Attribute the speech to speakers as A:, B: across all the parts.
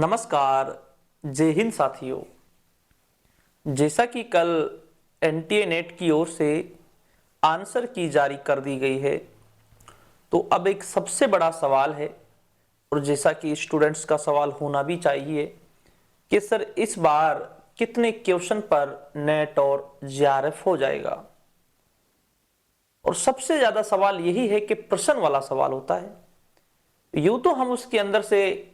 A: नमस्कार। जय हिंद साथियों। जैसा कि कल एनटीए नेट की ओर से आंसर की जारी कर दी गई है, तो अब एक सबसे बड़ा सवाल है और जैसा कि स्टूडेंट्स का सवाल होना भी चाहिए कि सर इस बार कितने क्वेश्चन पर नेट और जेआरएफ हो जाएगा। और सबसे ज्यादा सवाल यही है कि प्रश्न वाला सवाल होता है। यूं तो हम उसके अंदर से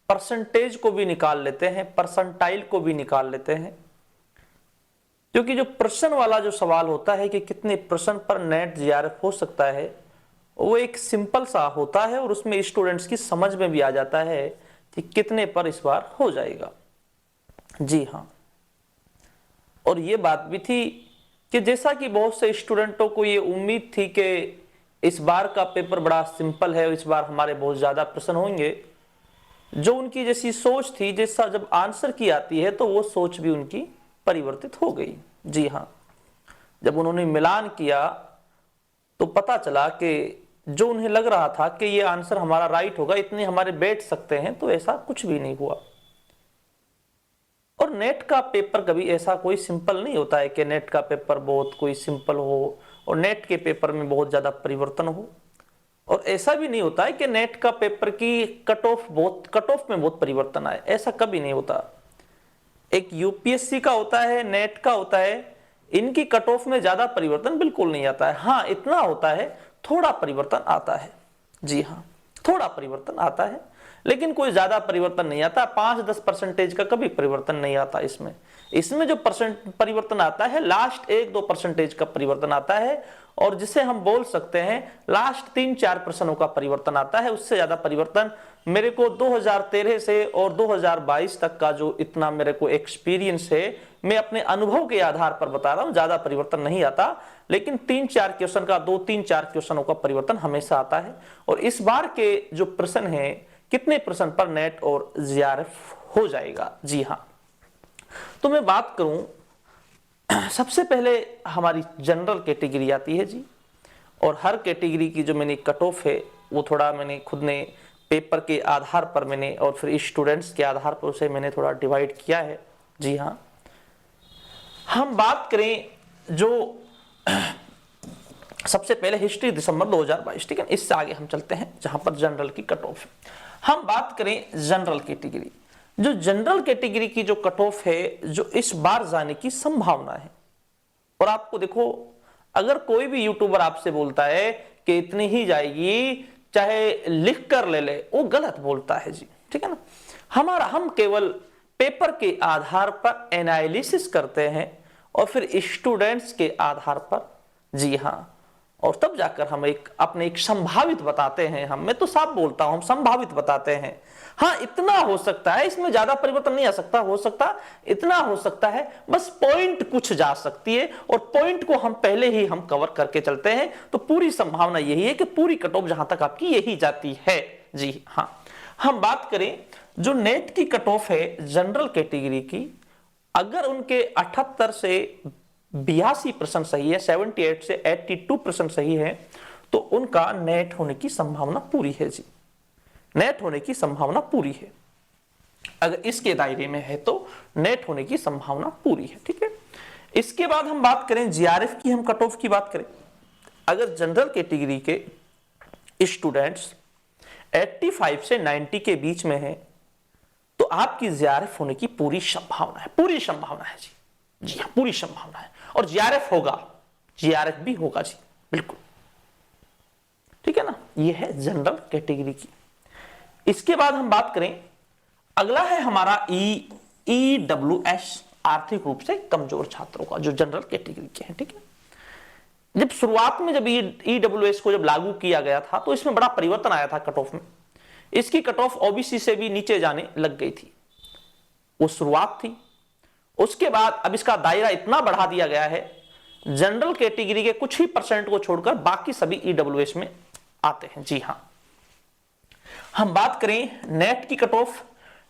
A: परसेंटेज को भी निकाल लेते हैं, परसेंटाइल को भी निकाल लेते हैं, क्योंकि जो प्रश्न वाला जो सवाल होता है कि कितने प्रश्न पर नेट जेआरएफ हो सकता है, वो एक सिंपल सा होता है और उसमें स्टूडेंट्स की समझ में भी आ जाता है कि कितने पर इस बार हो जाएगा। जी हाँ, और ये बात भी थी कि जैसा कि बहुत से स्टूडेंटों को ये उम्मीद थी कि इस बार का पेपर बड़ा सिंपल है, इस बार हमारे बहुत ज्यादा प्रश्न होंगे, जो उनकी जैसी सोच थी, जैसा जब आंसर की आती है तो वो सोच भी उनकी परिवर्तित हो गई। जी हाँ, जब उन्होंने मिलान किया तो पता चला कि जो उन्हें लग रहा था कि ये आंसर हमारा राइट होगा, इतने हमारे बैठ सकते हैं, तो ऐसा कुछ भी नहीं हुआ। और नेट का पेपर कभी ऐसा कोई सिंपल नहीं होता है कि नेट का पेपर बहुत कोई सिंपल हो और नेट के पेपर में बहुत ज्यादा परिवर्तन हो। और ऐसा भी नहीं होता है कि नेट का पेपर की कट ऑफ में बहुत परिवर्तन आए, ऐसा कभी नहीं होता। एक यूपीएससी का होता है, नेट का होता है, इनकी कट ऑफ में ज्यादा परिवर्तन बिल्कुल नहीं आता है। हाँ, इतना होता है, थोड़ा परिवर्तन आता है। जी हाँ, थोड़ा परिवर्तन आता है, लेकिन कोई ज्यादा परिवर्तन नहीं आता। 5-10% का कभी परिवर्तन नहीं आता। इसमें जो परिवर्तन आता है, लास्ट 1-2% का परिवर्तन आता है, और जिसे हम बोल सकते हैं लास्ट 3-4 प्रश्नों का परिवर्तन आता है। उससे ज्यादा परिवर्तन मेरे को 2013 से और 2022 तक का जो इतना मेरे को एक्सपीरियंस है, मैं अपने अनुभव के आधार पर बता रहा हूं, ज्यादा परिवर्तन नहीं आता। लेकिन 3-4 क्वेश्चन का 2-3-4 क्वेश्चनों का परिवर्तन हमेशा आता है। और इस बार के जो प्रश्न है, कितने प्रश्न पर नेट और जेआरएफ हो जाएगा। जी हाँ, तो मैं बात करूं, सबसे पहले हमारी जनरल कैटेगरी आती है जी। और हर कैटेगरी की जो मैंने कट ऑफ है, वो थोड़ा मैंने खुद ने पेपर के आधार पर मैंने और फिर स्टूडेंट्स के आधार पर उसे मैंने थोड़ा डिवाइड किया है। जी हाँ, हम बात करें जो सबसे पहले हिस्ट्री दिसंबर 2022, ठीक है। इससे आगे हम चलते हैं जहां पर जनरल की कट ऑफ है। हम बात करें जनरल कैटेगरी। जो जनरल कैटेगरी की जो कट ऑफ है, जो इस बार जाने की संभावना है, और आपको देखो, अगर कोई भी यूट्यूबर आपसे बोलता है कि इतनी ही जाएगी, चाहे लिख कर ले ले, वो गलत बोलता है जी, ठीक है ना। हम केवल पेपर के आधार पर एनालिसिस करते हैं और फिर स्टूडेंट्स के आधार पर, जी हाँ, और तब जाकर हम अपने एक संभावित बताते हैं। मैं तो साफ बोलता हूं, हम संभावित बताते हैं। हाँ, इतना हो सकता है, इसमें ज्यादा परिवर्तन नहीं आ सकता, हो सकता इतना हो सकता है, बस पॉइंट कुछ जा सकती है, और पॉइंट को हम पहले ही हम कवर करके चलते हैं। तो पूरी संभावना यही है कि पूरी कट ऑफ जहां तक आपकी यही जाती है। जी हाँ, हम बात करें जो नेट की कट ऑफ है जनरल कैटेगरी की, अगर उनके 78 से 82 प्रश्न सही है, 78 से 82% सही है, तो उनका नेट होने की संभावना पूरी है जी। नेट होने की संभावना पूरी है। अगर इसके दायरे में है तो नेट होने की संभावना पूरी है, ठीक है। इसके बाद हम बात करें जीआरएफ की, हम कट ऑफ की बात करें। अगर जनरल कैटेगरी के स्टूडेंट्स 85 से 90 के बीच में है, तो आपकी जीआरएफ होने की पूरी संभावना है। पूरी संभावना है जी। जी हाँ, पूरी संभावना है, और जीआरएफ होगा, जीआरएफ भी होगा जी, बिल्कुल, ठीक है ना। यह है जनरल कैटेगरी की। इसके बाद हम बात करें, अगला है हमारा ईडब्ल्यूएस, आर्थिक रूप से कमजोर छात्रों का, जो जनरल कैटेगरी के हैं, ठीक है। जब शुरुआत में जब ईडब्ल्यूएस को जब लागू किया गया था, तो इसमें बड़ा परिवर्तन आया था कट ऑफ में। इसकी कट ऑफ ओबीसी से भी नीचे जाने लग गई थी, वो शुरुआत थी। उसके बाद अब इसका दायरा इतना बढ़ा दिया गया है, जनरल कैटेगरी के कुछ ही परसेंट को छोड़कर बाकी सभी ईडब्ल्यूएस में आते हैं। जी हां, हम बात करें नेट की कट ऑफ।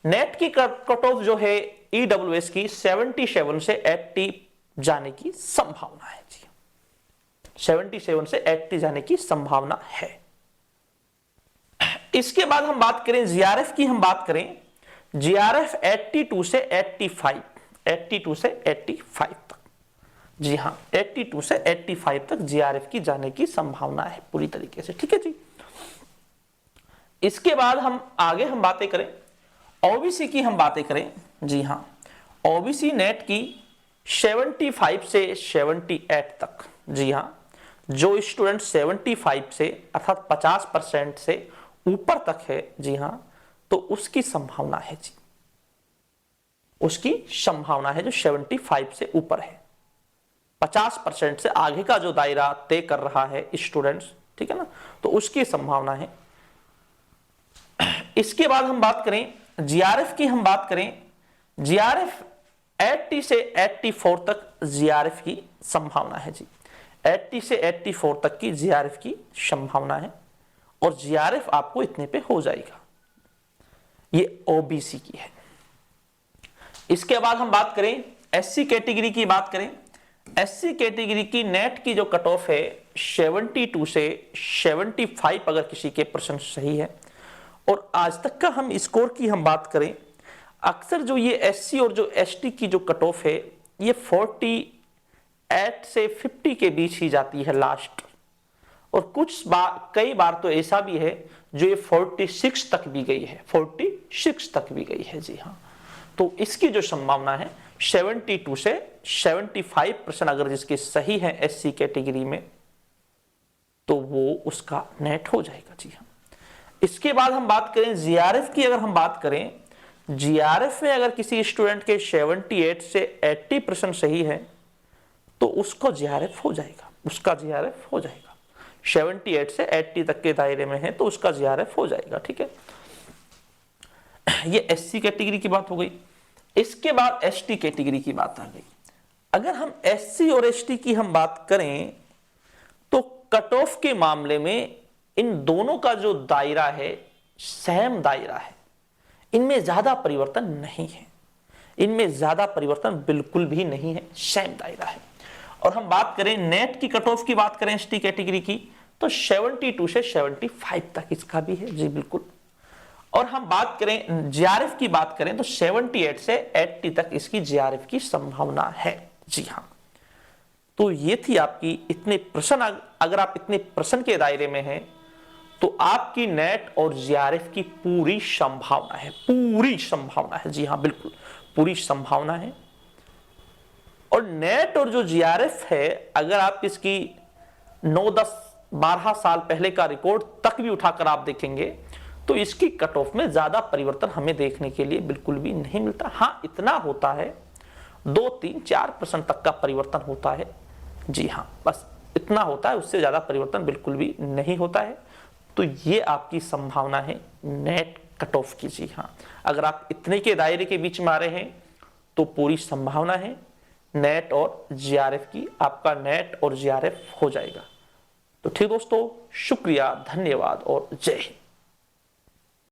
A: नेट की कट ऑफ जो है ईडब्ल्यूएस की 77 से 80 जाने की संभावना है जी। 77 से 80 जाने की संभावना है। इसके बाद हम बात करें जीआरएफ की, हम बात करें जीआरएफ 82 से 85 तक, जी हाँ 82 से 85 तक जीआरएफ की जाने की संभावना है पूरी तरीके से, ठीक है जी। इसके बाद हम आगे हम बातें करें ओबीसी की, हम बातें करें, जी हाँ ओबीसी नेट की 75 से 78 तक, जी हाँ जो स्टूडेंट 75 से अर्थात 50% से ऊपर तक है, जी हाँ, तो उसकी संभावना है जी, उसकी संभावना है जो 75 से ऊपर है, 50% से आगे का जो दायरा तय कर रहा है स्टूडेंट्स, ठीक है ना, तो उसकी संभावना है। इसके बाद हम बात करें जीआरएफ की, हम बात करें जीआरएफ 80 से 84 तक जीआरएफ की संभावना है जी, 80 से 84 तक की जीआरएफ की संभावना है और जीआरएफ आपको इतने पे हो जाएगा। ये ओबीसी की है। इसके बाद हम बात करें एससी कैटेगरी की, बात करें एससी कैटेगरी की नेट की जो कट ऑफ है 72 से 75 अगर किसी के प्रश्न सही है। और आज तक का हम स्कोर की हम बात करें, अक्सर जो ये एससी और जो एसटी की जो कट ऑफ है ये 48 से 50 के बीच ही जाती है लास्ट, और कुछ बार कई बार तो ऐसा भी है जो ये 46 तक भी गई है, 46 तक भी गई है, जी हाँ। तो इसकी जो संभावना है 72 से 75% अगर जिसके सही है एससी कैटेगरी में तो वो उसका नेट हो जाएगा, जी हाँ। इसके बाद हम बात करें जीआरएफ की, अगर हम बात करें जीआरएफ में अगर किसी स्टूडेंट के 78 से 80% सही है तो उसको जीआरएफ हो जाएगा, उसका जीआरएफ हो जाएगा, 78 से 80 तक के दायरे में है तो उसका जीआरएफ हो जाएगा, ठीक है। ये एससी कैटेगरी की बात हो गई। इसके बाद एसटी कैटेगरी की बात आ गई। अगर हम एससी और एसटी की हम बात करें तो कट ऑफ के मामले में इन दोनों का जो दायरा है सेम दायरा है, इनमें ज्यादा परिवर्तन नहीं है, इनमें ज्यादा परिवर्तन बिल्कुल भी नहीं है, सेम दायरा है। और हम बात करें नेट की कट ऑफ की बात करें एसटी कैटेगरी की तो 72 से 75 तक इसका भी है, जी बिल्कुल। और हम बात करें जीआरएफ की बात करें तो 78 से 80 तक इसकी जीआरएफ की संभावना है, जी हाँ। तो ये थी आपकी इतने प्रश्न, अगर आप इतने प्रश्न के दायरे में हैं तो आपकी नेट और जीआरएफ की पूरी संभावना है, पूरी संभावना है, जी हाँ बिल्कुल पूरी संभावना है। और नेट और जो जीआरएफ है अगर आप इसकी 9, 10, 12 साल पहले का रिकॉर्ड तक भी उठाकर आप देखेंगे तो इसकी कट ऑफ में ज्यादा परिवर्तन हमें देखने के लिए बिल्कुल भी नहीं मिलता। हाँ इतना होता है 2, 3, 4% तक का परिवर्तन होता है, जी हाँ बस इतना होता है, उससे ज्यादा परिवर्तन बिल्कुल भी नहीं होता है। तो ये आपकी संभावना है नेट कट ऑफ की, जी हाँ। अगर आप इतने के दायरे के बीच में आ रहे हैं तो पूरी संभावना है नेट और जीआरएफ की, आपका नेट और जीआरएफ हो जाएगा। तो ठीक दोस्तों, शुक्रिया, धन्यवाद और जय हिंद।